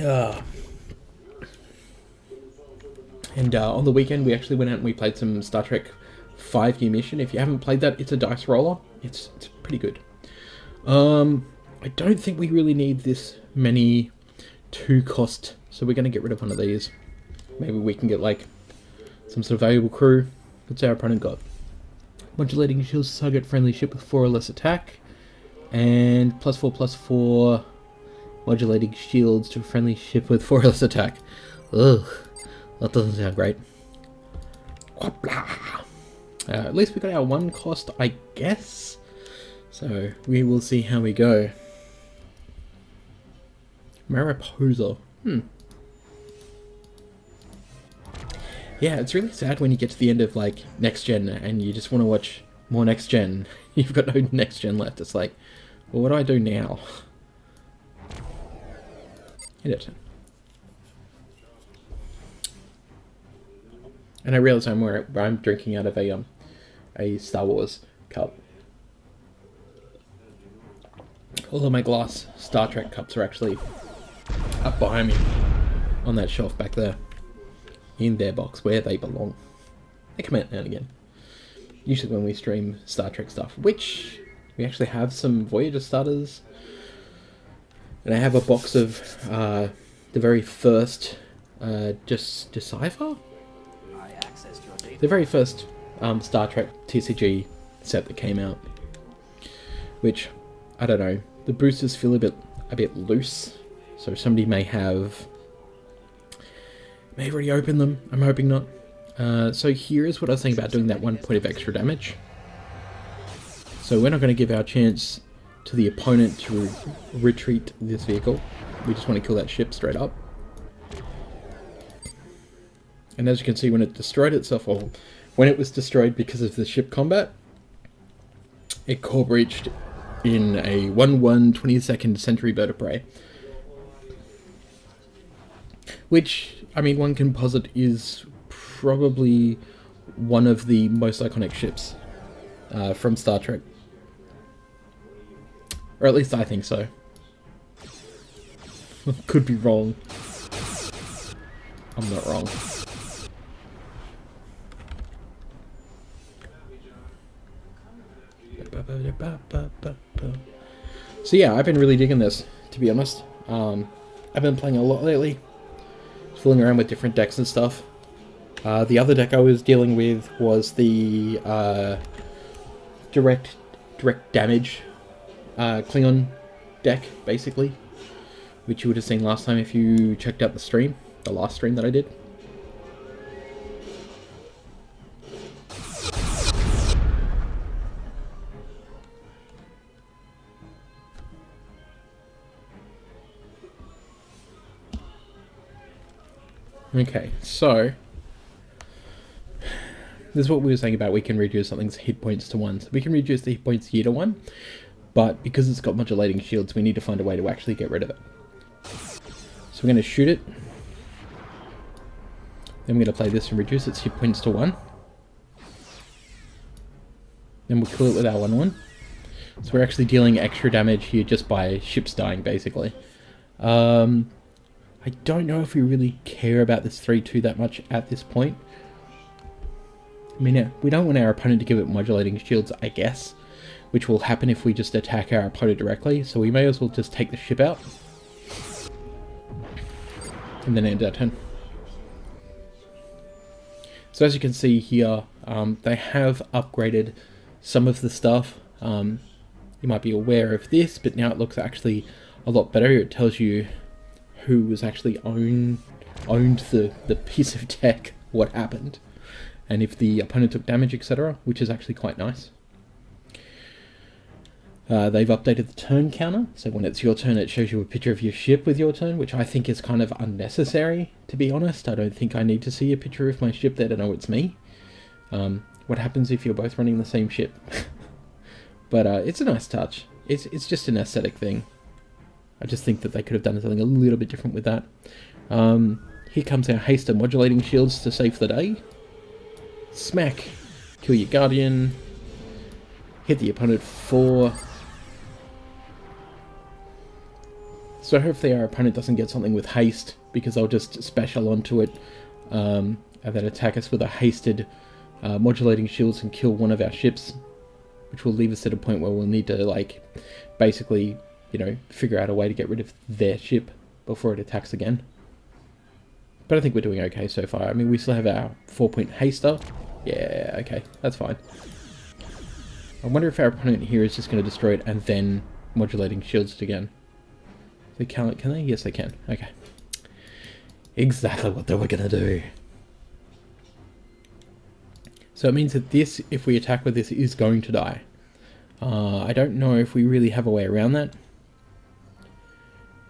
Uh, and on the weekend, we actually went out and we played some Star Trek 5-year mission. If you haven't played that, it's a dice roller. It's pretty good. I don't think we really need this many 2 cost, so we're going to get rid of one of these. Maybe we can get like some sort of valuable crew. What's our opponent got? Modulating shields to target friendly ship with 4 or less attack, and +4/+4 modulating shields to a friendly ship with 4 or less attack. Ugh, that doesn't sound great. At least we got our 1 cost, I guess. So we will see how we go. Mariposa. Yeah, it's really sad when you get to the end of like next gen and you just want to watch more next gen. You've got no next gen left. It's like, well, what do I do now? Edit. And I realize I'm drinking out of a Star Wars cup. All of my glass Star Trek cups are actually up behind me on that shelf back there, in their box where they belong. They come out now and again, usually when we stream Star Trek stuff, which we actually have some Voyager starters, and I have a box of the very first Decipher? The very first Star Trek TCG set that came out, which, I don't know, the boosters feel a bit loose, so somebody may have already opened them. I'm hoping not. So here is what I was saying about doing that 1 point of extra damage. So we're not going to give our chance to the opponent to retreat this vehicle. We just want to kill that ship straight up. And as you can see, when it destroyed itself, or when it was destroyed because of the ship combat, it core breached in a 1/1 22nd century bird of prey. Which, I mean, one can posit is probably one of the most iconic ships from Star Trek. Or at least I think so. Could be wrong. I'm not wrong. So yeah, I've been really digging this, to be honest. I've been playing a lot lately, fooling around with different decks and stuff. The other deck I was dealing with was the direct damage Klingon deck, basically, which you would have seen last time if you checked out the last stream that I did. Okay, so this is what we were saying about we can reduce something's hit points to 1. So we can reduce the hit points here to 1, but because it's got modulating shields, we need to find a way to actually get rid of it. So we're going to shoot it. Then we're going to play this and reduce its hit points to 1. Then we'll kill it with our 1/1. So we're actually dealing extra damage here just by ships dying, basically. I don't know if we really care about this 3/2 that much at this point. I mean, we don't want our opponent to give it modulating shields, I guess, which will happen if we just attack our opponent directly, so we may as well just take the ship out and then end our turn. So as you can see here, they have upgraded some of the stuff. You might be aware of this, but now it looks actually a lot better. It tells you who was actually owned the piece of tech, what happened, and if the opponent took damage, etc., which is actually quite nice. They've updated the turn counter, so when it's your turn it shows you a picture of your ship with your turn, which I think is kind of unnecessary, to be honest. I don't think I need to see a picture of my ship there to know it's me. What happens if you're both running the same ship? But it's a nice touch. It's just an aesthetic thing. I just think that they could have done something a little bit different with that. Here comes our haste and modulating shields to save the day. Smack. Kill your guardian. Hit the opponent for So hopefully our opponent doesn't get something with haste, because I'll just special onto it and then attack us with a hasted modulating shields and kill one of our ships, which will leave us at a point where we'll need to, like, basically, you know, figure out a way to get rid of their ship before it attacks again. But I think we're doing okay so far. I mean, we still have our 4-point haster. Yeah, okay, that's fine. I wonder if our opponent here is just going to destroy it and then modulating shields it again. They can they? Yes, they can. Okay. Exactly what they were going to do. So it means that this, if we attack with this, is going to die. I don't know if we really have a way around that.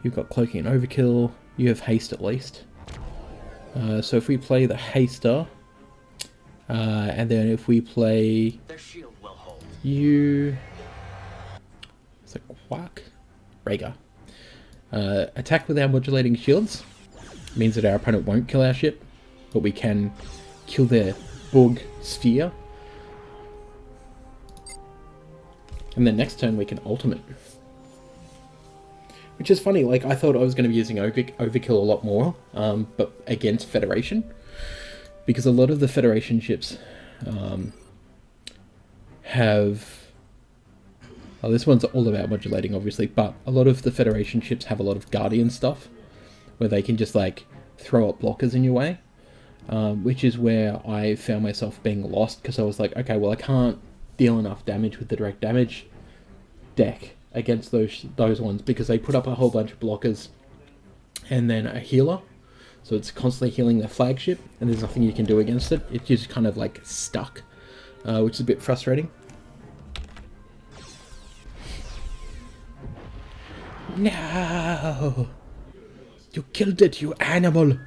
You've got cloaking and overkill. You have haste at least. So if we play the haster, and then if we play you, it's a quack, Rhaegar. Attack with our modulating shields means that our opponent won't kill our ship, but we can kill their bug sphere. And then next turn we can ultimate. Which is funny, like I thought I was going to be using Overkill a lot more, but against Federation. Because a lot of the Federation ships have... Well, this one's all about modulating, obviously, but a lot of the Federation ships have a lot of Guardian stuff, where they can just, like, throw up blockers in your way. Which is where I found myself being lost, because I was like, okay, well I can't deal enough damage with the direct damage deck against those ones, because they put up a whole bunch of blockers and then a healer, so it's constantly healing their flagship and there's nothing you can do against it. It's just kind of like stuck, which is a bit frustrating. No! You killed it, you animal!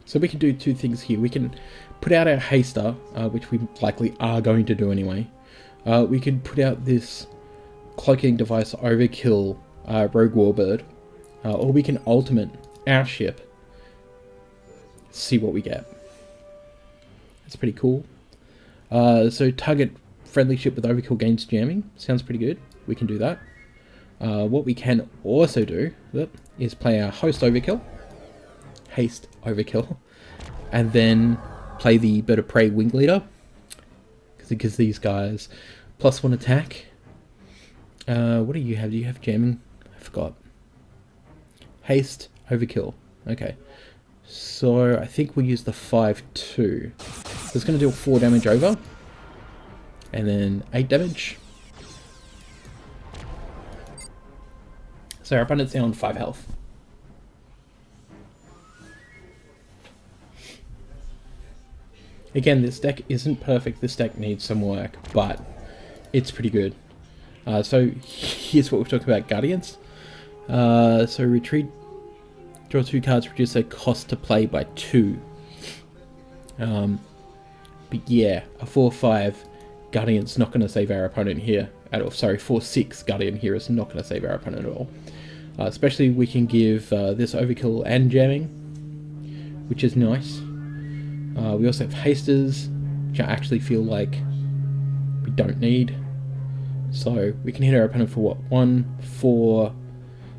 So we can do two things here. We can put out our haster, which we likely are going to do anyway. We can put out this cloaking device overkill rogue warbird, or we can ultimate our ship. See what we get. That's pretty cool. So target friendly ship with overkill gains jamming. Sounds pretty good. We can do that. What we can also do is play our host overkill. Haste overkill, and then play the bird of prey wing leader, because it gives these guys +1 attack. What do you have? Do you have jamming? I forgot. Haste overkill. Okay, so I think we'll use the 5-2. So it's going to deal 4 damage over, and then 8 damage. So our opponent's down 5 health. Again, this deck isn't perfect, this deck needs some work, but it's pretty good. So here's what we're talking about, Guardians. So retreat, draw 2 cards, reduce their cost to play by 2. But yeah, a 4-5 Guardian's not going to save our opponent here at all. Sorry, 4-6 Guardian here is not going to save our opponent at all. Especially we can give this overkill and jamming, which is nice. We also have hasters, which I actually feel like we don't need. So we can hit our opponent for what? 1, 4,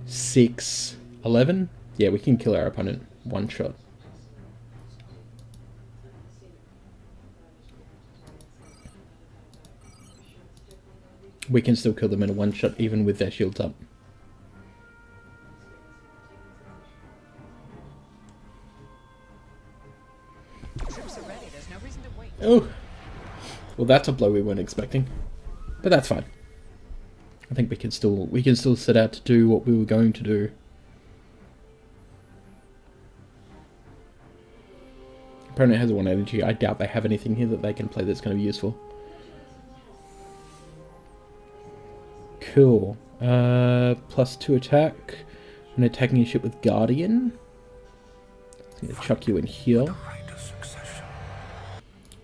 6, 11? Yeah, we can kill our opponent one shot. We can still kill them in a one shot even with their shields up. Oh, well, that's a blow we weren't expecting, but that's fine. I think we can still set out to do what we were going to do. Opponent has 1 energy. I doubt they have anything here that they can play that's going to be useful. Cool. +2 attack. I'm attacking your ship with Guardian. I'm going to chuck you in here.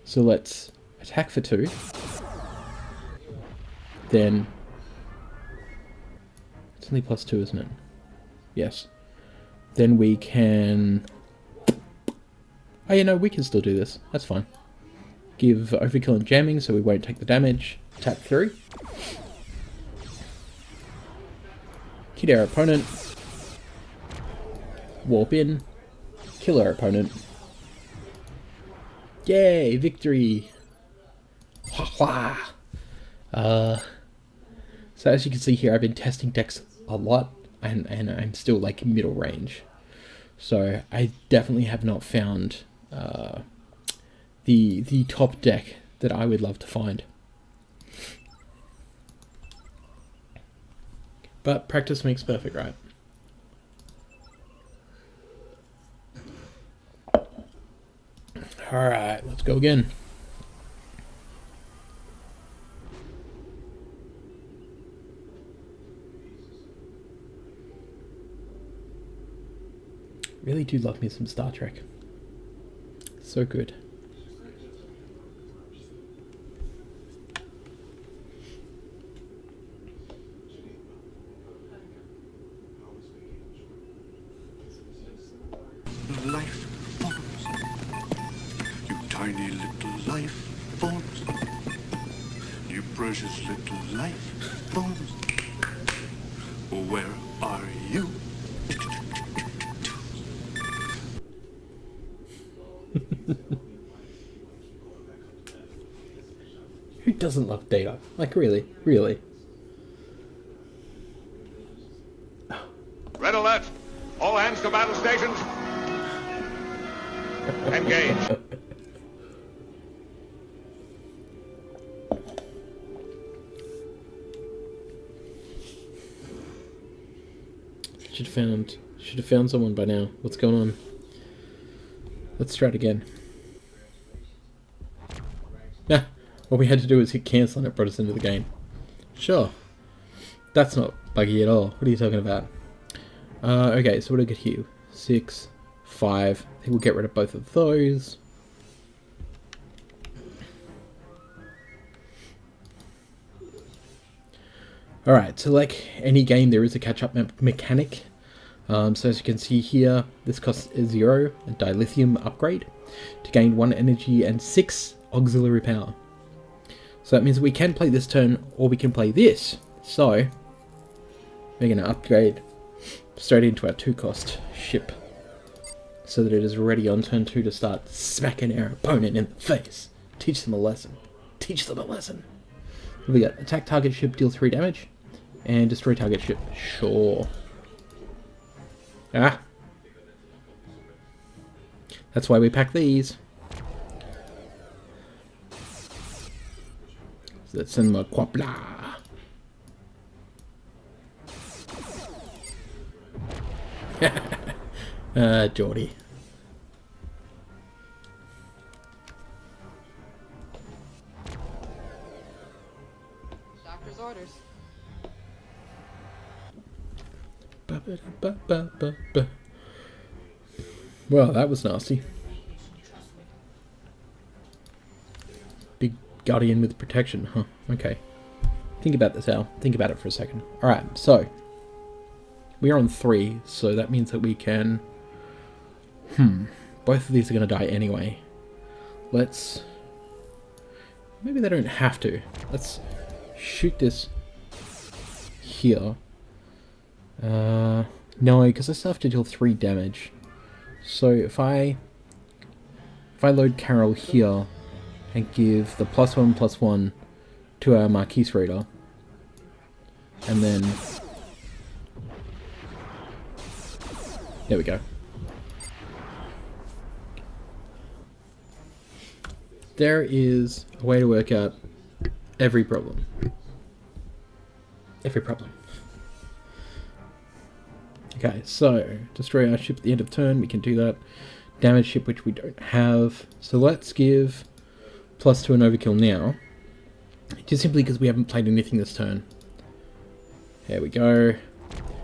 So let's attack for 2. Then it's only +2, isn't it? Yes. Then we can... Oh, you know, we can still do this. That's fine. give Overkill and jamming so we won't take the damage. Tap through. Hit our opponent. Warp in. Kill our opponent. Yay, victory! So as you can see here, I've been testing decks a lot, and I'm still like middle range. So I definitely have not found the top deck that I would love to find. But practice makes perfect, right? Alright, let's go again. Really do love me some Star Trek. So good. Life forms, you tiny little life forms, you precious little life forms. Where are you? Who doesn't love Data? Like, really? Really? Red alert! All hands to battle stations! Engage! Should have found someone by now. What's going on? Let's try it again. Yeah, all we had to do was hit cancel and it brought us into the game. Sure. That's not buggy at all. What are you talking about? Okay, so what do I get here? 6, 5. I think we'll get rid of both of those. Alright, so like any game, there is a catch-up mechanic. So as you can see here, this costs 0, a dilithium upgrade, to gain 1 energy and 6 auxiliary power. So that means we can play this turn, or we can play this. So, we're going to upgrade straight into our 2-cost ship, so that it is ready on turn 2 to start smacking our opponent in the face. Teach them a lesson. Teach them a lesson. We got attack target ship, deal 3 damage, and destroy target ship. Sure. Ah. That's why we pack these. So let's send them a quapla. Geordie. Doctor's orders. Well, that was nasty. Big guardian with protection, huh? Okay. Think about this, Al. Think about it for a second. Alright, so we are on 3, so that means that we can... Both of these are going to die anyway. Let's... Maybe they don't have to. Let's shoot this here. No, because I still have to deal 3 damage. So if I load Carol here and give the +1/+1 to our Marquise Raider, and then there we go. There is a way to work out every problem. Every problem. Okay, so destroy our ship at the end of turn, we can do that. Damage ship, which we don't have. So let's give +2 an Overkill now. Just simply because we haven't played anything this turn. There we go.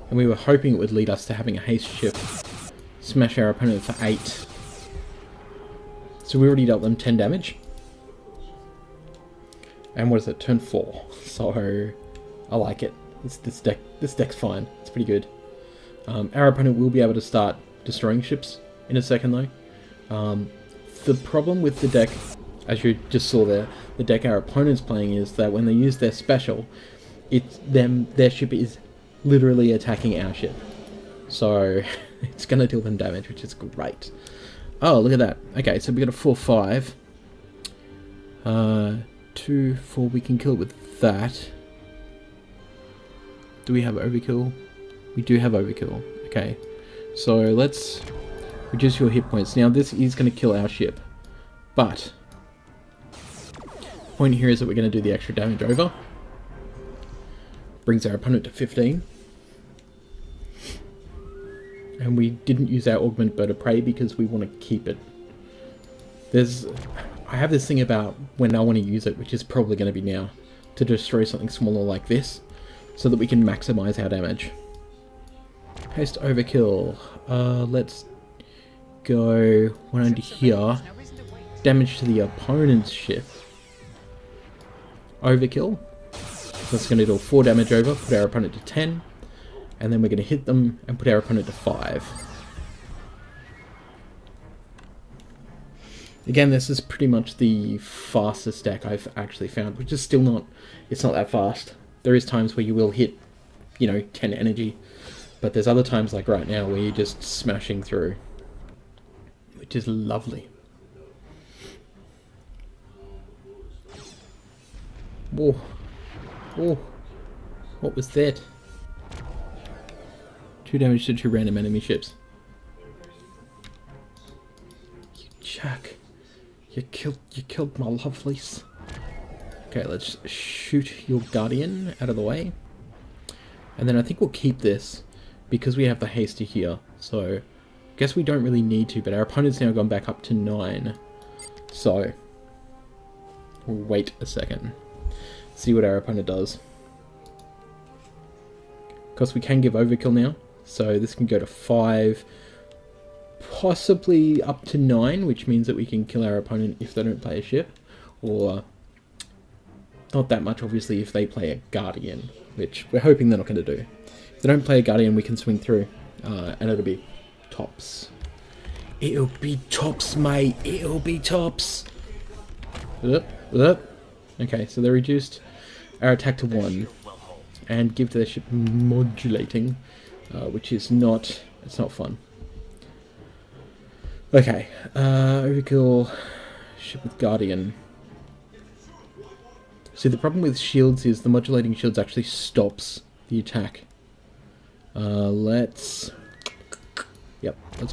And we were hoping it would lead us to having a haste ship. Smash our opponent for 8. So we already dealt them 10 damage. And what is it? Turn 4. So I like it. This deck's fine. It's pretty good. Our opponent will be able to start destroying ships in a second though. The problem with the deck, as you just saw there, the deck our opponent's playing is that when they use their special, their ship is literally attacking our ship. So it's going to deal them damage, which is great. Oh, look at that. Okay, so we got a 4/5. 2/4 we can kill with that. Do we have overkill? We do have overkill. Okay, so let's reduce your hit points. Now this is going to kill our ship, but the point here is that we're going to do the extra damage over. Brings our opponent to 15. And we didn't use our augment bird of prey because we want to keep it. I have this thing about when I want to use it, which is probably going to be now, to destroy something smaller like this, so that we can maximize our damage. Haste overkill. Let's go one under here. Damage to the opponent's ship. Overkill. So that's going to do 4 damage over, put our opponent to 10. And then we're going to hit them and put our opponent to 5. Again, this is pretty much the fastest deck I've actually found, which is still not, it's not that fast. There is times where you will hit, 10 energy, but there's other times like right now where you're just smashing through, which is lovely. Whoa. Whoa. What was that? 2 damage to 2 random enemy ships. You jack. You killed my lovelies. Okay, let's shoot your guardian out of the way. And then I think we'll keep this because we have the hasty here. So I guess we don't really need to, but our opponent's now gone back up to 9. So we'll wait a second. See what our opponent does. Because we can give overkill now. So this can go to 5, possibly up to 9, which means that we can kill our opponent if they don't play a ship. Or not that much, obviously, if they play a guardian, which we're hoping they're not going to do. If they don't play a guardian, we can swing through, and it'll be tops. It'll be tops, mate. It'll be tops. Okay, so they reduced our attack to 1 and give to their ship modulating. Which is not, it's not fun. Okay, overkill, ship with guardian. See, the problem with shields is the modulating shields actually stops the attack. Let's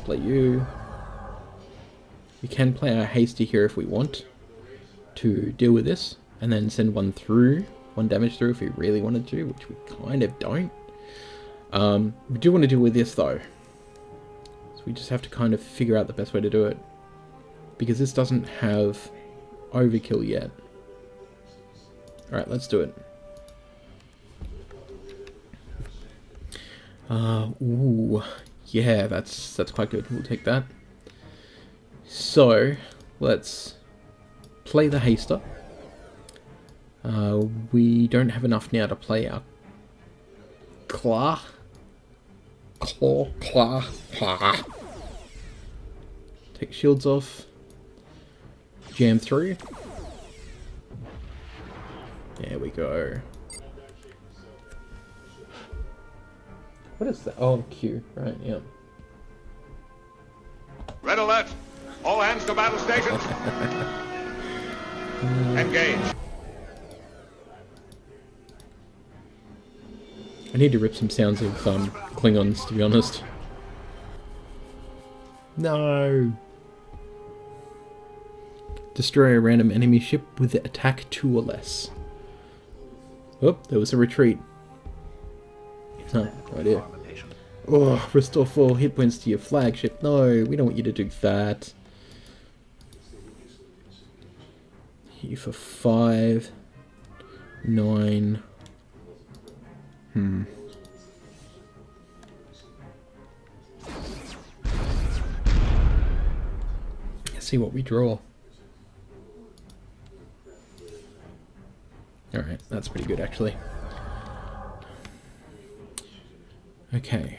play you. We can play our hasty here if we want to deal with this, and then send one damage through if we really wanted to, which we kind of don't. We do want to deal with this though, so we just have to kind of figure out the best way to do it, because this doesn't have overkill yet. Alright, let's do it. Ooh, yeah, that's quite good. We'll take that. So let's play the haster. We don't have enough now to play our claw. Take shields off. Jam through. There we go. What is that? Oh, Q. Right, yeah. Red alert! All hands to battle stations! Engage! I need to rip some sounds of Klingons, to be honest. No! Destroy a random enemy ship with attack 2 or less. Oh, there was a retreat. No, right here. Oh, restore 4 hit points to your flagship. No, we don't want you to do that. Hit you for 5. 9. Let's see what we draw. Alright, that's pretty good actually. Okay.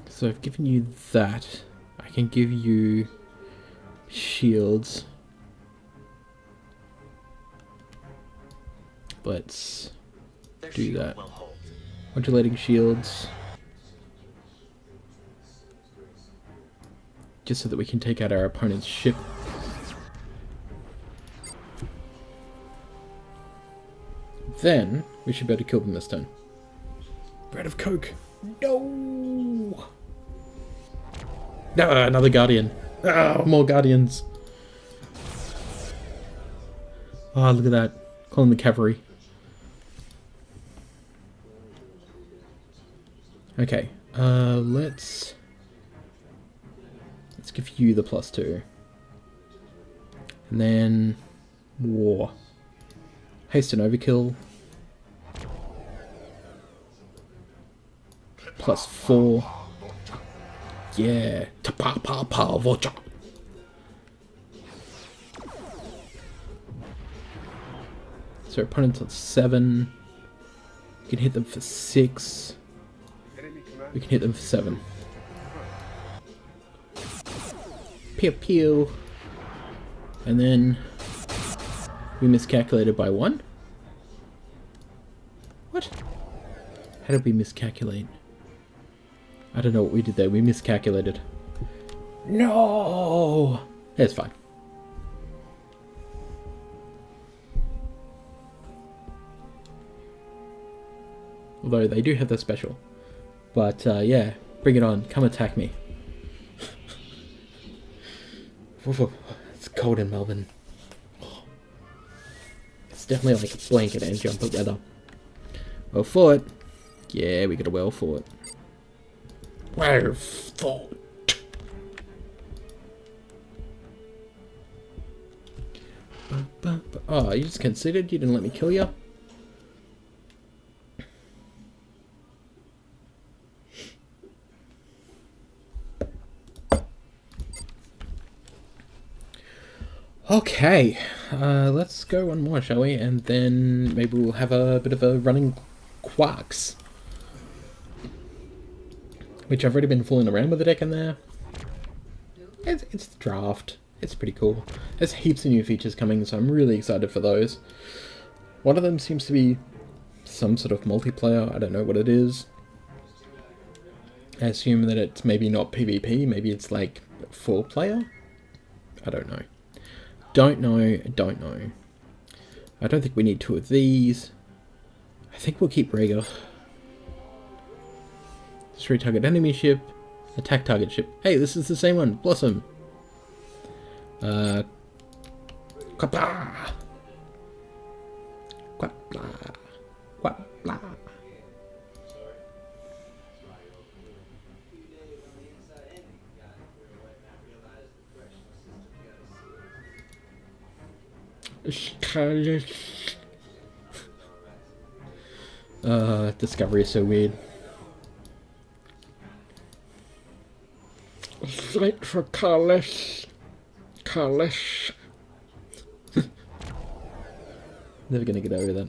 So I've given you that. I can give you shields. Let's do that. Modulating shields. Just so that we can take out our opponent's ship. Then, we should be able to kill them this turn. Bread of Coke. No! Ah, another Guardian. Ah, more Guardians. Oh, look at that. Calling the cavalry. Okay, let's give you the +2. And then war. Haste and Overkill. +4. Yeah. Ta-pa-pa-pa-vocha. So opponent's on 7. We can hit them for 6. We can hit them for 7. Pew pew. And then we miscalculated by 1. What? How did we miscalculate? I don't know what we did there. We miscalculated. No! It's fine. Although they do have the special. But yeah, bring it on. Come attack me. It's cold in Melbourne. It's definitely like a blanket and jumper weather. Well fought. Yeah, we got a well fought. Well fought. Oh, you just conceded? You didn't let me kill you? Okay, let's go one more, shall we? And then maybe we'll have a bit of a running Quarks. Which I've already been fooling around with the deck in there. It's the draft. It's pretty cool. There's heaps of new features coming, so I'm really excited for those. One of them seems to be some sort of multiplayer. I don't know what it is. I assume that it's maybe not PvP. Maybe it's like 4-player? I don't know. Don't know. I don't think we need 2 of these. I think we'll keep Rhaegar. Destroy target enemy ship. Attack target ship. Hey, this is the same one. Blossom. Quapla. Quapla. Quapla. Discovery is so weird. Wait for Carlos. Carlos. Never gonna get over that.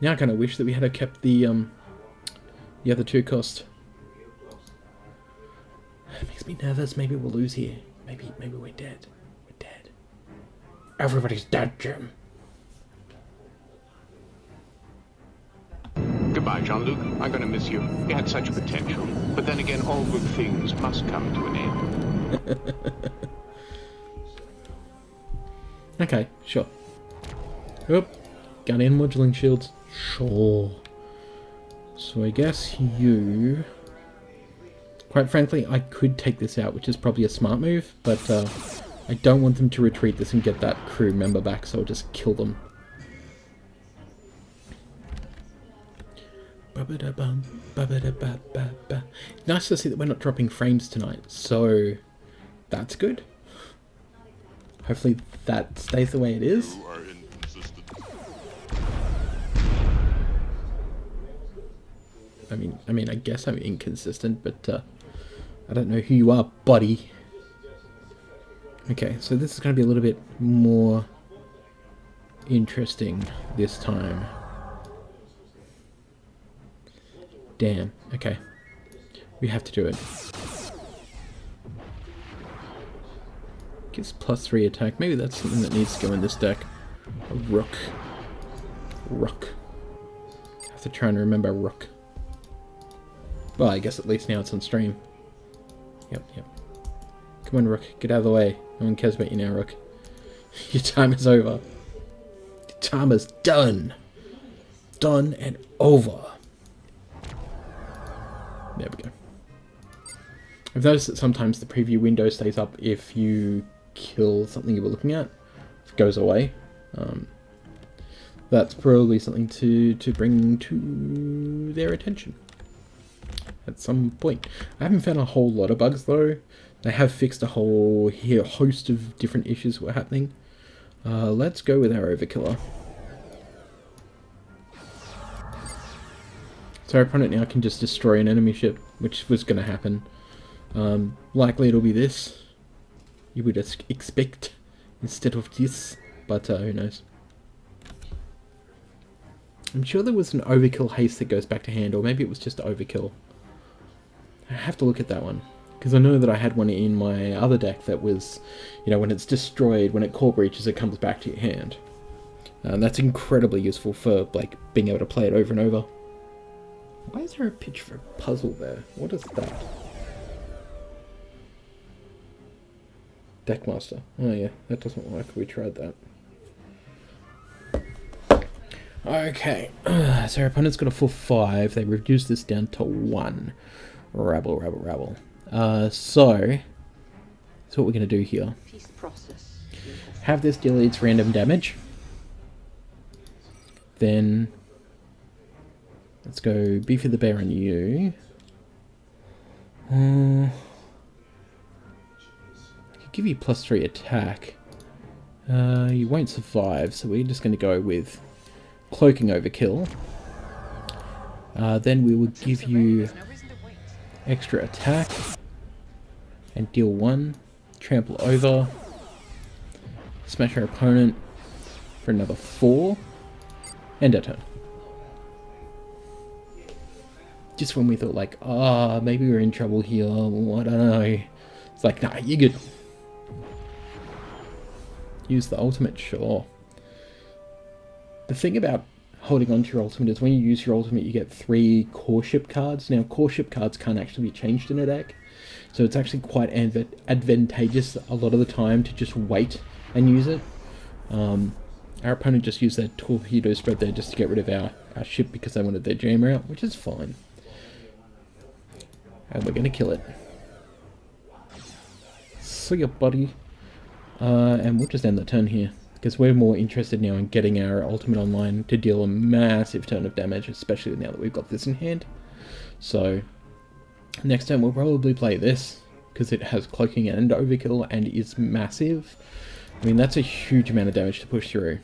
Now I kind of wish that we had kept the other 2 cost. It makes me nervous. Maybe we'll lose here. Maybe we're dead. We're dead. Everybody's dead, Jim. Goodbye, Jean-Luc. I'm going to miss you. You had such potential. But then again, all good things must come to an end. Okay, sure. Oop. Guardian moduling shields. Sure. So I guess you... Quite frankly, I could take this out, which is probably a smart move, but I don't want them to retreat this and get that crew member back, so I'll just kill them. Nice to see that we're not dropping frames tonight, so that's good. Hopefully that stays the way it is. You are inconsistent. I mean, I guess I'm inconsistent, but I don't know who you are, buddy. Okay, so this is going to be a little bit more interesting this time. Damn, okay. We have to do it. Gives +3 attack. Maybe that's something that needs to go in this deck. A rook. Rook. I have to try and remember rook. Well, I guess at least now it's on stream. Yep. Come on, rook. Get out of the way. No one cares about you now, rook. Your time is over. Your time is done. Done and over. There we go. I've noticed that sometimes the preview window stays up if you kill something you were looking at. It goes away. That's probably something to bring to their attention at some point. I haven't found a whole lot of bugs though. They have fixed a whole host of different issues that were happening. Let's go with our Overkiller. So our opponent now can just destroy an enemy ship, which was going to happen. Likely it'll be this. You would expect instead of this, but who knows. I'm sure there was an Overkill haste that goes back to hand, or maybe it was just Overkill. I have to look at that one, because I know that I had one in my other deck that was, you know, when it's destroyed, when it core breaches, it comes back to your hand. And that's incredibly useful for, like, being able to play it over and over. Why is there a pitch for a puzzle there? What is that? Deckmaster. Oh yeah, that doesn't work. We tried that. Okay, so our opponent's got a full 5. They reduced this down to 1. Rabble. So what we're going to do here. Have this deal its random damage. Then let's go Beefy the Bear on you. I could give you +3 attack. You won't survive, so we're just going to go with Cloaking Overkill. Then we will give you extra attack and deal 1. Trample over. Smash our opponent for another 4. End our turn. Just when we thought like, maybe we're in trouble here, I don't know. It's like, nah, you're good. Use the ultimate, sure. The thing about holding on to your ultimate is when you use your ultimate, you get 3 core ship cards. Now, core ship cards can't actually be changed in a deck, so it's actually quite advantageous a lot of the time to just wait and use it. Our opponent just used their torpedo spread there just to get rid of our ship because they wanted their jammer out, which is fine. And we're going to kill it. See ya, buddy. And we'll just end the turn here, because we're more interested now in getting our ultimate online to deal a massive turn of damage, especially now that we've got this in hand. So, next turn we'll probably play this, because it has Cloaking and Overkill and is massive. I mean, that's a huge amount of damage to push through.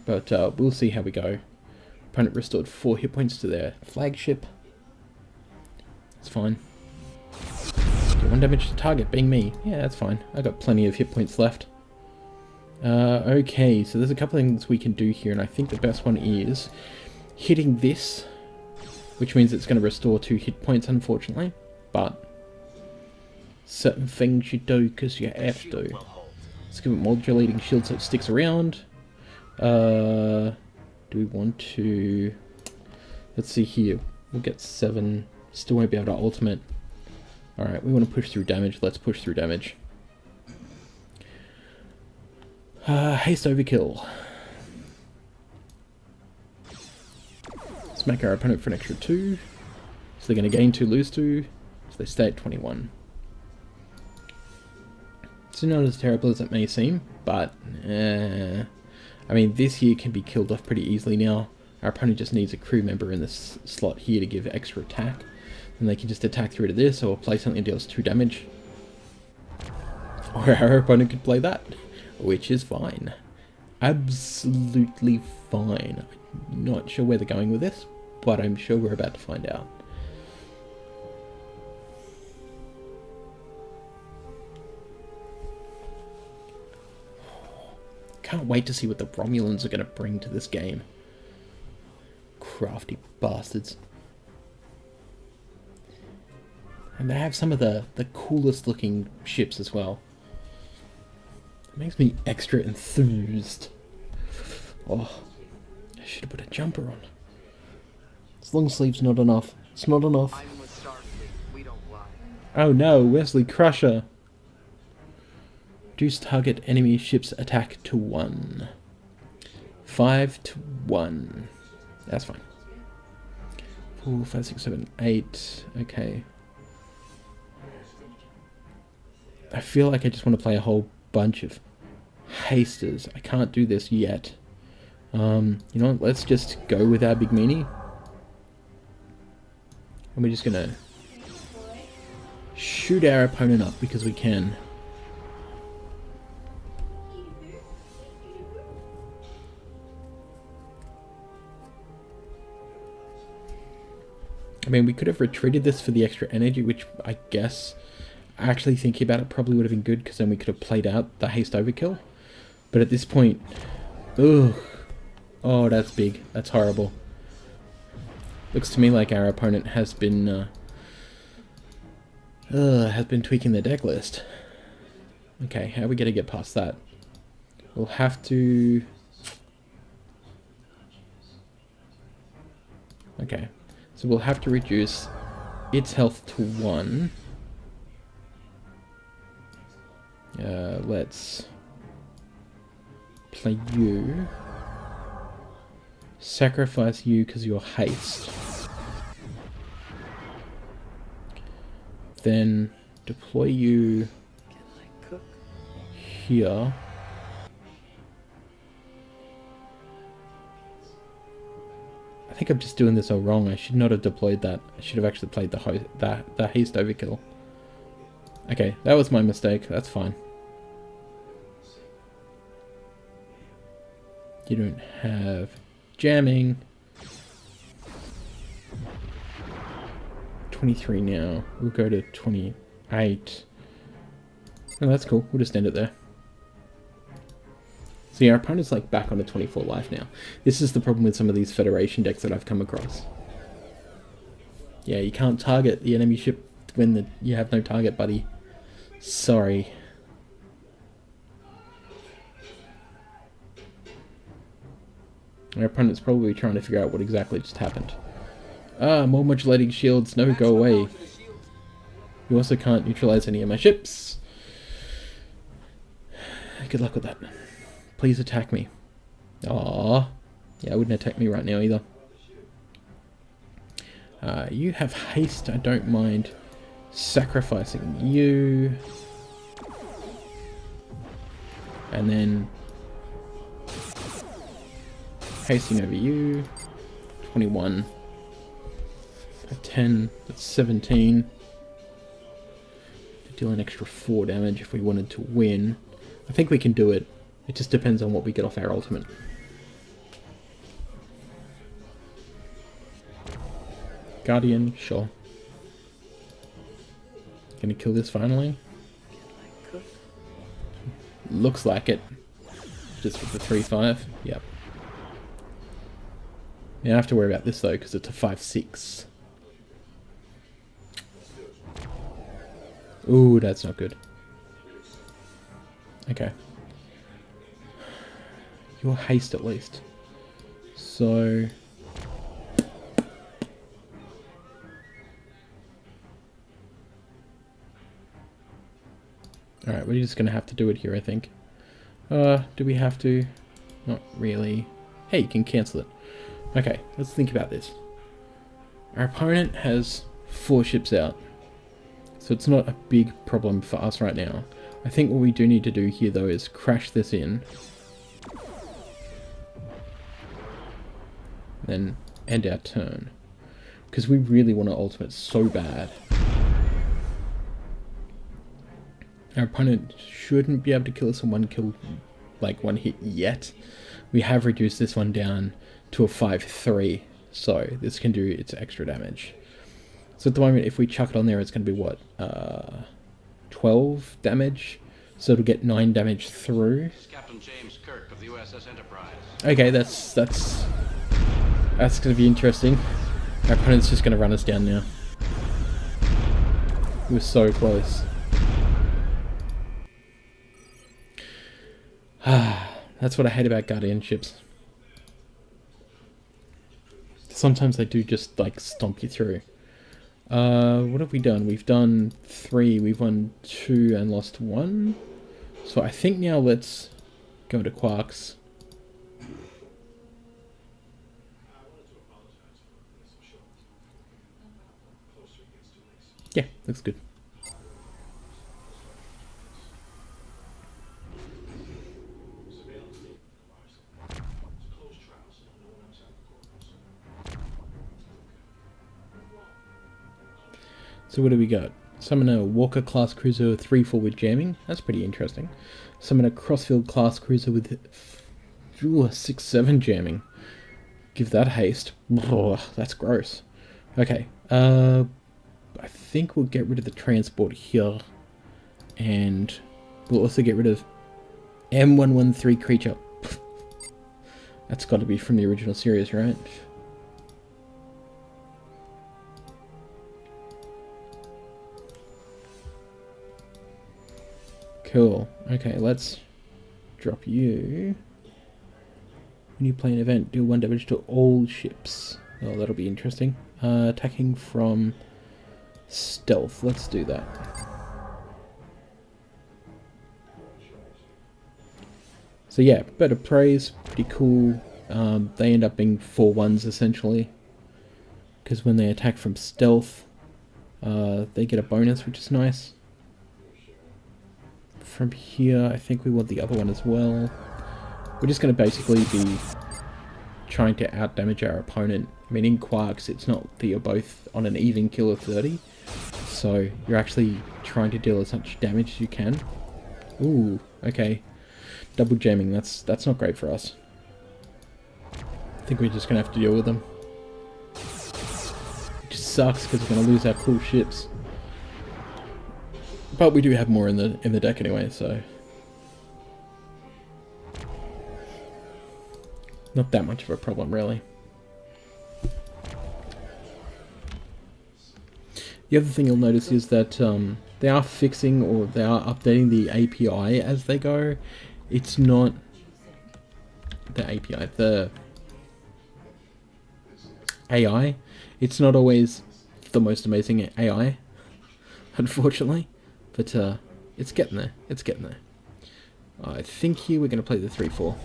But we'll see how we go. Opponent restored 4 hit points to their flagship. It's fine. Do 1 damage to target, being me. Yeah, that's fine. I got plenty of hit points left. Okay, so there's a couple of things we can do here, and I think the best one is hitting this, which means it's going to restore 2 hit points, unfortunately. But certain things you do because you have to. Let's give it modulating shield so it sticks around. Do we want to... Let's see here. We'll get 7. Still won't be able to ultimate. Alright, we want to push through damage. Let's push through damage. Haste Overkill. Smack our opponent for an extra 2. So they're going to gain 2, lose 2. So they stay at 21. It's not as terrible as it may seem, but I mean, this here can be killed off pretty easily now. Our opponent just needs a crew member in this slot here to give extra attack. And they can just attack through to this, or play something that deals 2 damage. Or our opponent could play that, which is fine. Absolutely fine. I'm not sure where they're going with this, but I'm sure we're about to find out. Can't wait to see what the Romulans are going to bring to this game. Crafty bastards. And they have some of the coolest looking ships as well. It makes me extra enthused. Oh, I should have put a jumper on. This long sleeve's not enough. It's not enough. I'm with Starfleet. We don't lie. Oh no, Wesley Crusher. Reduce target enemy ship's attack to 1. 5 to 1. That's fine. 4, 5, 6, 7, 8. Okay. I feel like I just want to play a whole bunch of hasters. I can't do this yet. You know what? Let's just go with our big meanie. And we're just gonna shoot our opponent up because we can. I mean, we could have retreated this for the extra energy, which I guess, actually thinking about it, probably would have been good, because then we could have played out the haste overkill. But at this point, ugh. Oh, that's big. That's horrible. Looks to me like our opponent has been tweaking their deck list. Okay, how are we going to get past that? We'll have to... Okay, so we'll have to reduce its health to 1. Let's play you. Sacrifice you because you're haste. Then deploy you here. I think I'm just doing this all wrong. I should not have deployed that. I should have actually played the haste overkill. Okay, that was my mistake. That's fine. You don't have jamming. 23 now. We'll go to 28. Oh, that's cool. We'll just end it there. So yeah, our opponent's like back on a 24 life now. This is the problem with some of these Federation decks that I've come across. Yeah, you can't target the enemy ship when you have no target, buddy. Sorry. Our opponent's probably trying to figure out what exactly just happened. Ah, more modulating shields. No, go away. You also can't neutralize any of my ships. Good luck with that. Please attack me. Aww. Yeah, it wouldn't attack me right now either. You have haste. I don't mind sacrificing you. And then hasting over you. 21. 10. That's 17. Deal an extra 4 damage if we wanted to win. I think we can do it. It just depends on what we get off our ultimate. Guardian, sure. Gonna kill this finally? Looks like it. Just with the 3-5. Yep. You don't have to worry about this though, because it's a 5-6. Ooh, that's not good. Okay. Your haste at least. So... Alright, we're just going to have to do it here, I think. Do we have to? Not really. Hey, you can cancel it. Okay, let's think about this. Our opponent has 4 ships out. So it's not a big problem for us right now. I think what we do need to do here, though, is crash this in. Then end our turn. Because we really want to ultimate so bad. Our opponent shouldn't be able to kill us in one kill, like one hit yet. We have reduced this one down to a 5-3, so this can do its extra damage. So at the moment, if we chuck it on there, it's going to be what? 12 damage? So it'll get 9 damage through. Captain James Kirk of the USS Enterprise. Okay, that's going to be interesting. Our opponent's just going to run us down now. We were so close. That's what I hate about Guardian ships. Sometimes they do just like stomp you through. What have we done? We've done 3, we've won 2 and lost 1. So I think now let's go to Quarks. Yeah, looks good. So what do we got? Summon a Walker class cruiser 3-4 with jamming. That's pretty interesting. Summon a Crossfield class cruiser with 6-7 jamming. Give that haste. Oh, that's gross. Okay. I think we'll get rid of the transport here. And we'll also get rid of M113 creature. That's got to be from the original series, right? Cool. Okay, let's drop you. When you play an event, deal 1 damage to all ships. Oh, that'll be interesting. Attacking from stealth. Let's do that. So yeah, better praise. Pretty cool. They end up being 4-1s essentially. Because when they attack from stealth, they get a bonus, which is nice. From here, I think we want the other one as well. We're just going to basically be trying to outdamage our opponent. I mean, in Quarks, it's not that you're both on an even kill of 30. So, you're actually trying to deal as much damage as you can. Ooh, okay. Double jamming, that's not great for us. I think we're just going to have to deal with them. It just sucks because we're going to lose our cool ships. But we do have more in the deck anyway, so not that much of a problem, really. The other thing you'll notice is that they are fixing, or they are updating the API as they go. It's not the API, the AI. It's not always the most amazing AI, unfortunately. But it's getting there. It's getting there. I think here we're going to play the 3-4.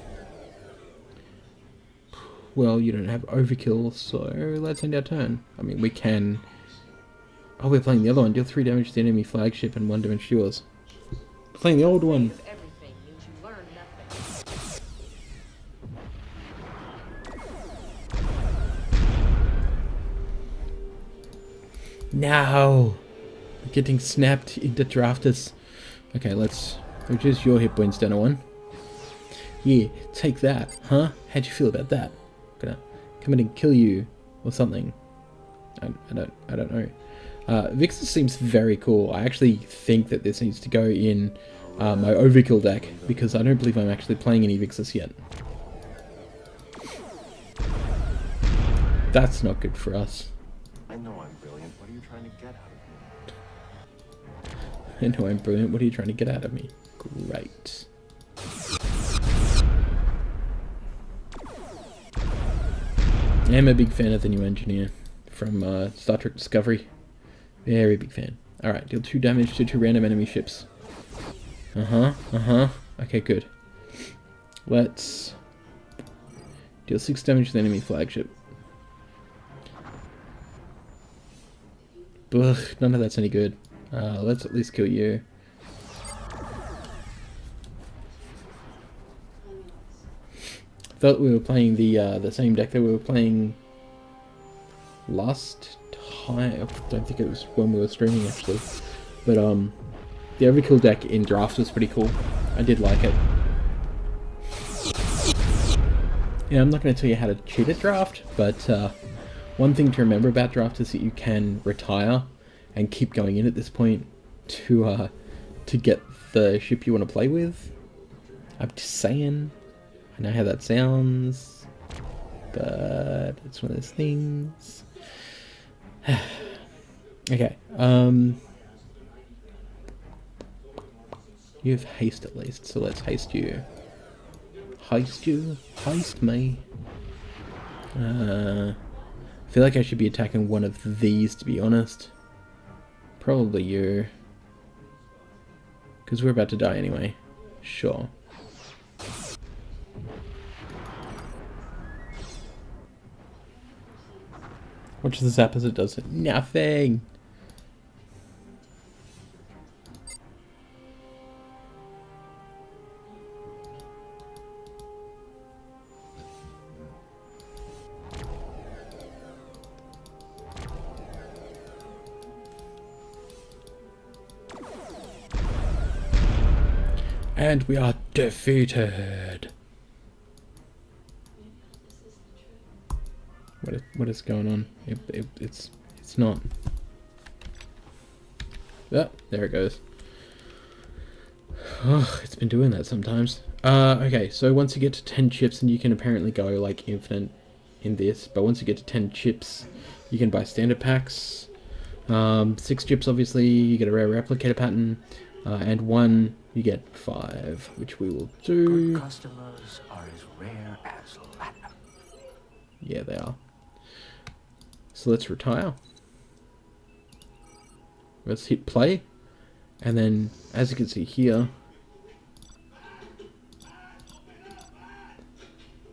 Well, you don't have Overkill, so let's end our turn. I mean, we can... Oh, we're playing the other one. Deal 3 damage to the enemy flagship and 1 damage to yours. Playing the old one. No! We're getting snapped into drafters. Okay, let's reduce your hit points down to 1. Yeah, take that, huh? How'd you feel about that? Gonna come in and kill you or something. I don't know. Vixus seems very cool. I actually think that this needs to go in my Overkill deck because I don't believe I'm actually playing any Vixus yet. That's not good for us. I know I'm brilliant. What are you trying to get out of me? I know I'm brilliant. What are you trying to get out of me? Great. I'm a big fan of the new engineer from Star Trek Discovery. Very big fan. Alright, deal 2 damage to 2 random enemy ships. Okay, good. Let's deal 6 damage to the enemy flagship. Ugh, none of that's any good. Let's at least kill you. Thought we were playing the same deck that we were playing last time. I don't think it was when we were streaming actually, but the Overkill deck in draft was pretty cool. I did like it. Yeah, I'm not going to tell you how to cheat at draft, but one thing to remember about draft is that you can retire and keep going in at this point to get the ship you want to play with. I'm just saying. I know how that sounds, but it's one of those things. Okay. You have haste at least, so let's haste you. Heist you? Heist me? I feel like I should be attacking one of these, to be honest. Probably you. Because we're about to die anyway. Sure. Watch the zap as it does it. Nothing! And we are defeated. What is going on? It's not. Oh, there it goes. Oh, it's been doing that sometimes. Okay, so once you get to 10 chips, and you can apparently go like infinite in this, but once you get to 10 chips, you can buy standard packs. 6 chips, obviously, you get a rare replicator pattern, and 1, you get 5, which we will do. Good customers are as rare as platinum. Yeah, they are. So let's retire. Let's hit play. And then, as you can see here,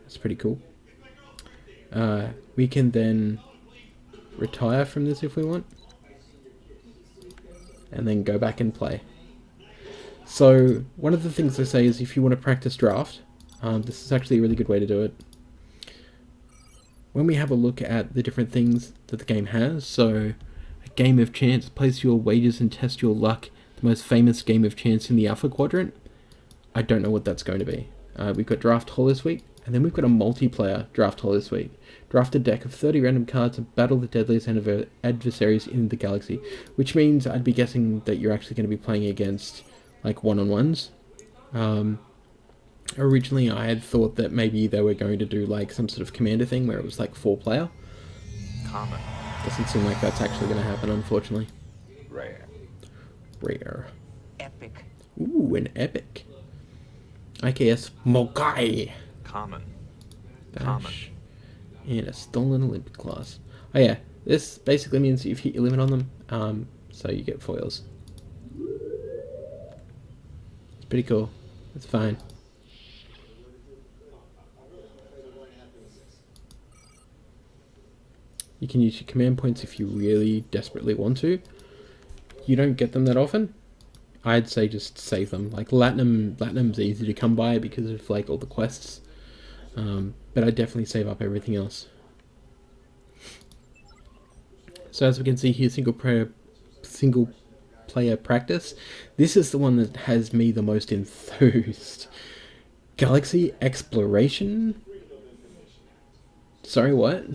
that's pretty cool. We can then retire from this if we want. And then go back and play. So, one of the things they say is if you want to practice draft, this is actually a really good way to do it. When we have a look at the different things that the game has, so a game of chance, place your wagers and test your luck, the most famous game of chance in the Alpha Quadrant. I don't know what that's going to be. We've got Draft Hall this week, and then we've got a multiplayer Draft Hall this week. Draft a deck of 30 random cards and battle the deadliest adversaries in the galaxy, which means I'd be guessing that you're actually going to be playing against like one-on-ones. Originally I had thought that maybe they were going to do like some sort of commander thing where it was like 4-player. Common. Doesn't seem like that's actually going to happen, unfortunately. Rare. Rare. Epic. Ooh, an epic. IKS Mogai. Common. Bash. And a stolen Olympic class. Oh yeah, this basically means you've hit your limit on them, so you get foils. It's pretty cool. It's fine. You can use your command points if you really desperately want to. You don't get them that often. I'd say just save them. Like Latinum's easy to come by because of like all the quests. But I definitely save up everything else. So as we can see here, single player practice. This is the one that has me the most enthused. Galaxy exploration? Sorry, what?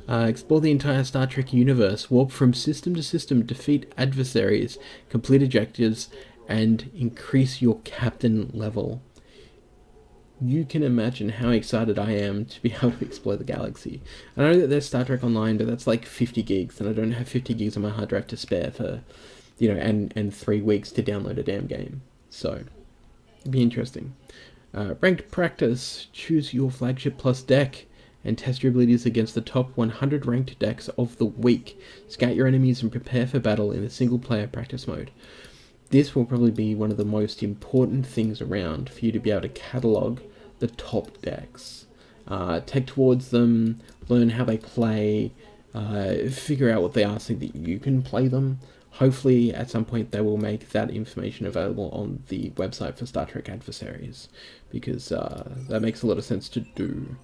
Explore the entire Star Trek universe, warp from system to system, defeat adversaries, complete objectives, and increase your captain level. You can imagine how excited I am to be able to explore the galaxy. I know that there's Star Trek Online, but that's like 50 gigs, and I don't have 50 gigs on my hard drive to spare for, you know, and 3 weeks to download a damn game. So, it'd be interesting. Ranked practice, choose your flagship plus deck, and test your abilities against the top 100 ranked decks of the week. Scout your enemies and prepare for battle in a single player practice mode. This will probably be one of the most important things around for you to be able to catalogue the top decks. Take towards them, learn how they play, figure out what they are so that you can play them. Hopefully at some point they will make that information available on the website for Star Trek Adversaries, because that makes a lot of sense to do.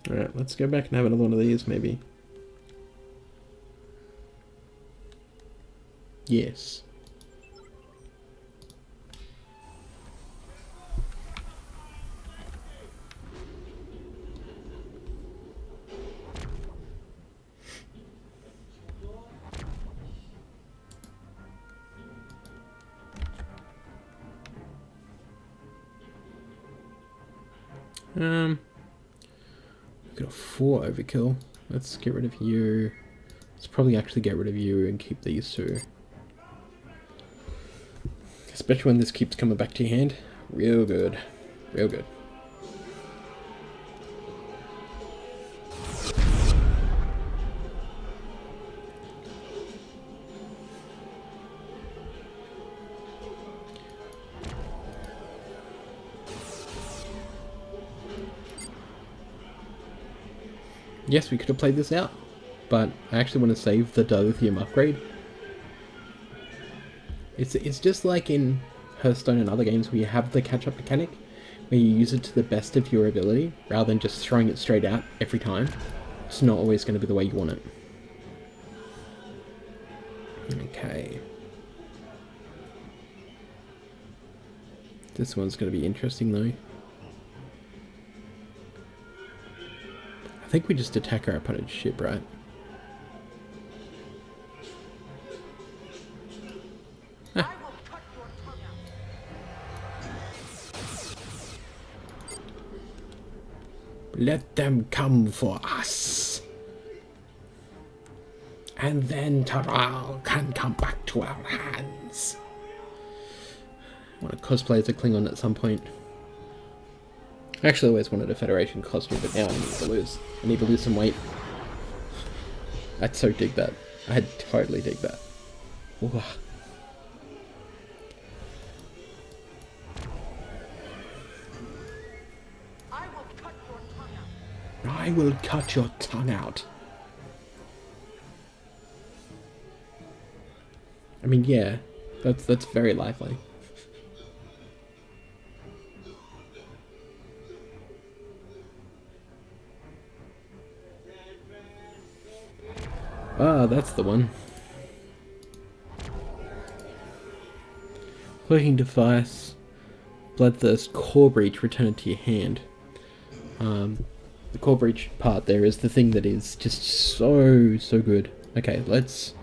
Alright, let's go back and have another one of these, maybe. Yes. We've got 4 overkill. Let's get rid of you. Let's probably actually get rid of you and keep these 2. Especially when this keeps coming back to your hand. Real good. Real good. Yes, we could have played this out, but I actually want to save the dilithium upgrade. It's just like in Hearthstone and other games where you have the catch-up mechanic, where you use it to the best of your ability, rather than just throwing it straight out every time. It's not always going to be the way you want it. Okay. This one's going to be interesting though. I think we just attack our opponent's ship, right? Ah. Let them come for us. And then Taral can come back to our hands. I want to cosplay as a Klingon at some point. I actually always wanted a Federation costume, but now I need to lose. I need to lose some weight. I'd so dig that. I'd totally dig that. Ooh. I will cut your tongue out. I mean, yeah, that's very likely. Ah, that's the one. Cloaking device, bloodthirst, core breach, return it to your hand. The core breach part there is the thing that is just so good. Okay, let's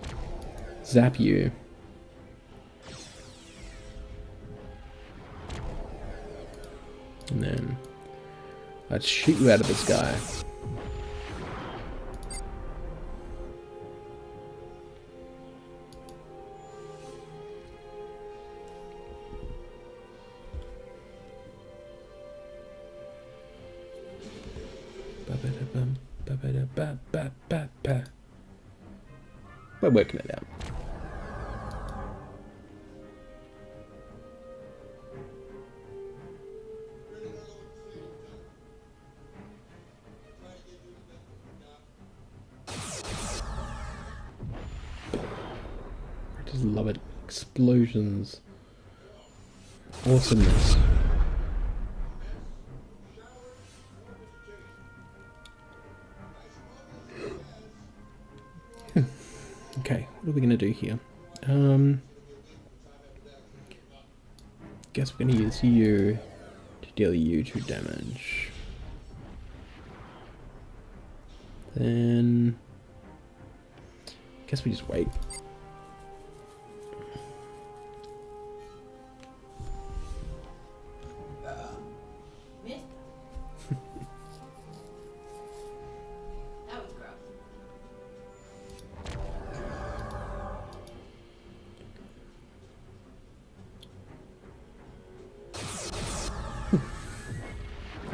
zap you. And then let's shoot you out of the sky. We're working it out. I just love it. Explosions. Awesomeness. Okay, what are we going to do here? Guess we're going to use you to deal you 2 damage. Then guess we just wait.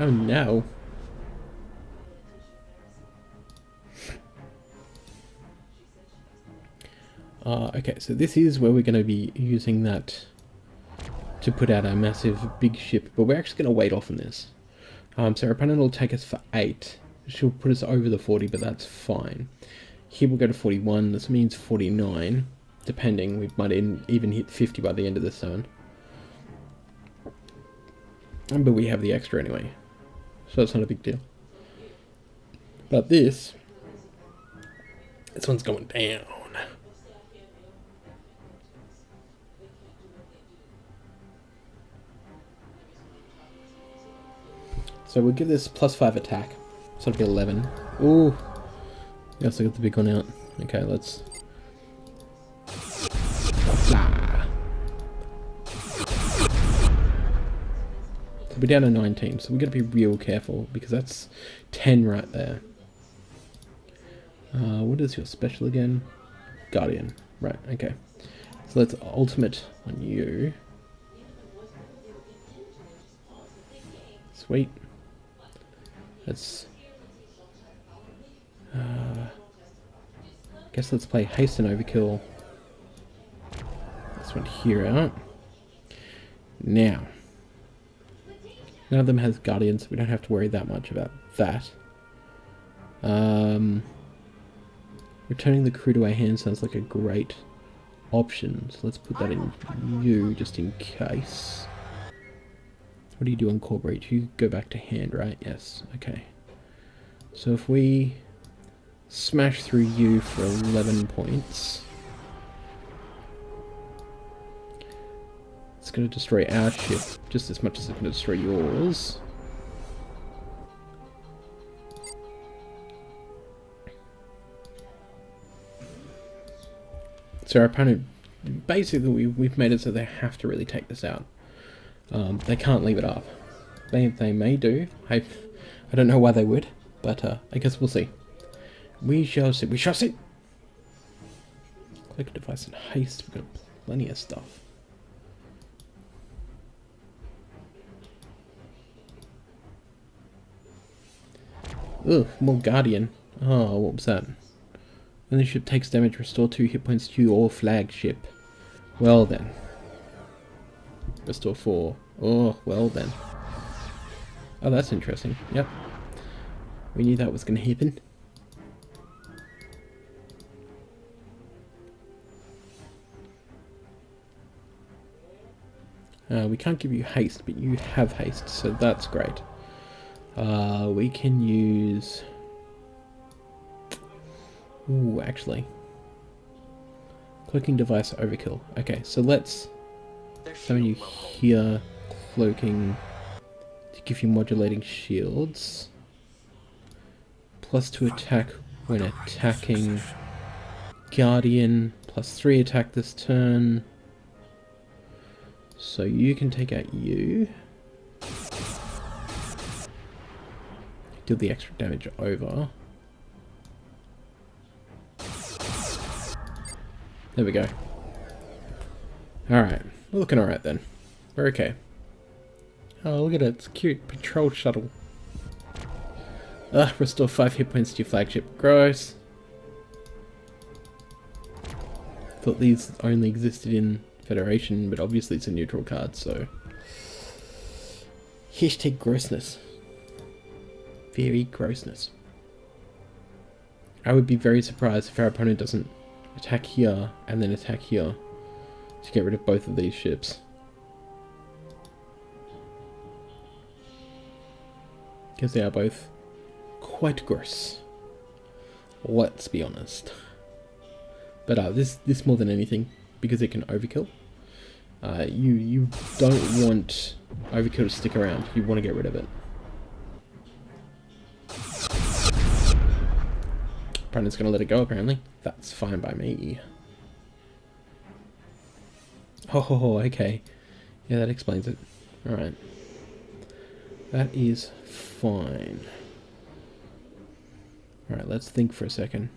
Oh no. Okay, so this is where we're going to be using that to put out our massive big ship, but we're actually going to wait off on this. So our opponent will take us for 8. She'll put us over the 40, but that's fine. Here we'll go to 41, this means 49, depending, we might even hit 50 by the end of this turn. But we have the extra anyway, so it's not a big deal. But this one's going down. So we'll give this +5 attack, so it'll be 11. Ooh, we also got the big one out. Okay, let's... Blah. So we're down to 19, so we've got to be real careful, because that's 10 right there. What is your special again? Guardian. Right, okay. So let's ultimate on you. Sweet. Let's... guess let's play Haste and Overkill. This one here out. Now. None of them has Guardians, so we don't have to worry that much about that. Returning the crew to our hand sounds like a great option. So let's put that in you, just in case. What do you do on core breach? You go back to hand, right? Yes. Okay. So if we smash through you for 11 points, it's going to destroy our ship just as much as it's going to destroy yours. So our opponent, basically we've made it so they have to really take this out. They can't leave it up. They may do. I don't know why they would, but I guess we'll see. We shall see. We shall see. Click device and haste. We've got plenty of stuff. Ugh, more Guardian. Oh, what was that? When the ship takes damage, restore 2 hit points to your flagship. Well then. Restore 4. Oh, well then. Oh, that's interesting. Yep. We knew that was going to happen. We can't give you haste, but you have haste, so that's great. We can use... Ooh, actually. Cloaking device overkill. Okay, so let's summon you here. Cloaking to give you modulating shields. +2 attack when attacking. Guardian. +3 attack this turn. So you can take out you. Deal the extra damage over. There we go. Alright. We're looking alright then. We're okay. Oh, look at it. It's cute. Patrol shuttle. Restore 5 hit points to your flagship. Gross. Thought these only existed in Federation, but obviously it's a neutral card, so... Hashtag grossness. Very grossness. I would be very surprised if our opponent doesn't attack here and then attack here to get rid of both of these ships. Because they are both quite gross. Let's be honest. But this more than anything, because it can overkill. You don't want overkill to stick around. You want to get rid of it. Opponent's going to let it go, apparently. That's fine by me. Oh, okay. Yeah, that explains it. Alright. That is fine. Alright, let's think for a second.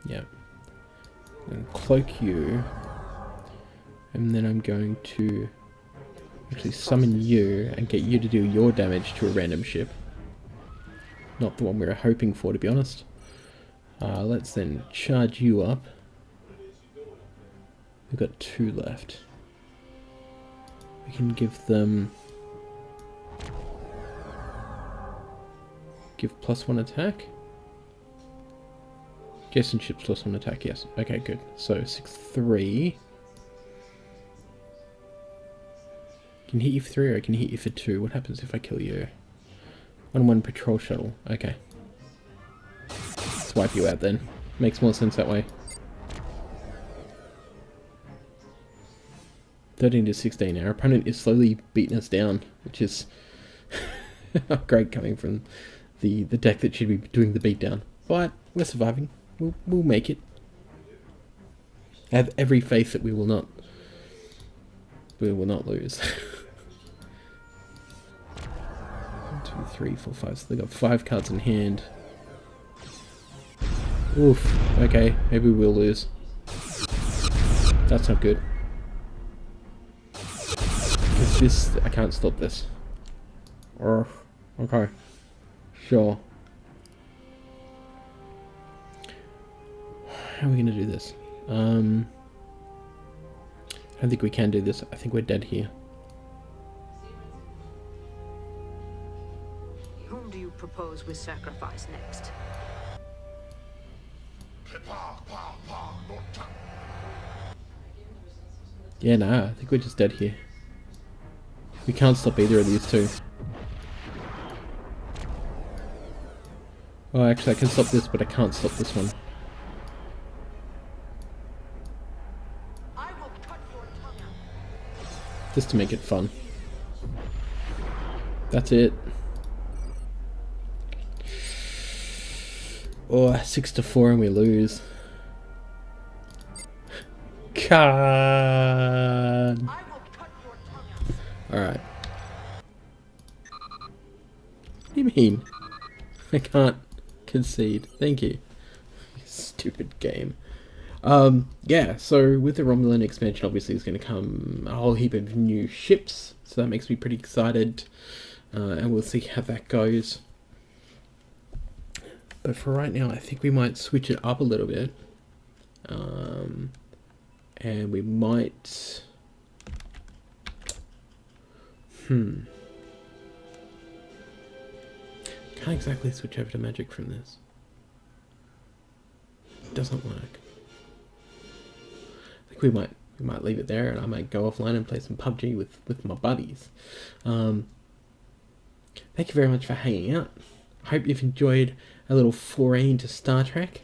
Yeah. I'm going to cloak you. And then I'm going to actually summon you and get you to do your damage to a random ship. Not the one we were hoping for, to be honest. Let's then charge you up. We've got 2 left. We can give them... Give +1 attack? Guessing ships +1 attack, yes. Okay, good. So 6-3. Can hit you for 3 or I can hit you for 2. What happens if I kill you? 1-1 patrol shuttle. Okay. Let's wipe you out then. Makes more sense that way. 13-16. Our opponent is slowly beating us down, which is great coming from the deck that should be doing the beatdown. But we're surviving. We'll make it. I have every faith that we will not lose. 1, 2, 3, 4, 5. So they got 5 cards in hand. Oof. Okay, maybe we'll lose. That's not good. Because this. I can't stop this. Okay. Sure. How are we gonna do this? I don't think we can do this. I think we're dead here. Whom do you propose we sacrifice next? Yeah, nah, I think we're just dead here. We can't stop either of these two. Oh, actually I can stop this, but I can't stop this one. I will cut your tongue out. Just to make it fun. That's it. Oh, 6-4 and we lose. God. Alright. What do you mean? I can't concede. Thank you. Stupid game. Yeah, so with the Romulan expansion obviously is going to come a whole heap of new ships, so that makes me pretty excited, and we'll see how that goes. But for right now I think we might switch it up a little bit, and we might... Can't exactly switch over to magic from this. It doesn't work. I think we might leave it there, and I might go offline and play some PUBG with my buddies. Thank you very much for hanging out. I hope you've enjoyed a little foray into Star Trek.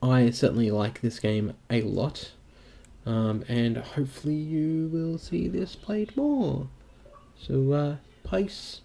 I certainly like this game a lot, and hopefully you will see this played more. So, peace.